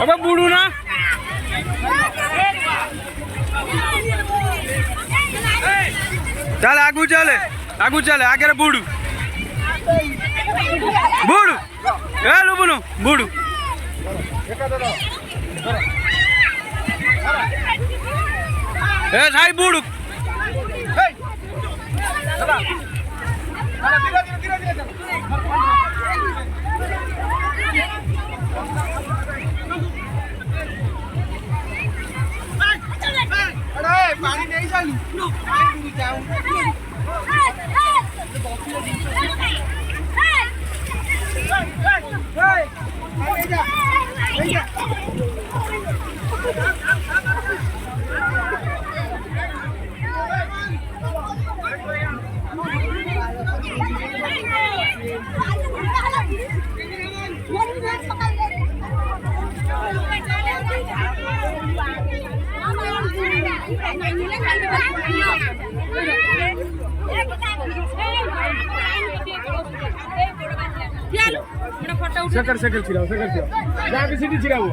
अबे बूढ़ू ना चल आगू चले आगे बूढ़ू बूढ़ू ए लुबुनु बूढ़ू ए साई बूढ़ू पानी नहीं चालू पानी जाऊं सेकंड छिड़ाओ जाके सीधी छिड़ाओ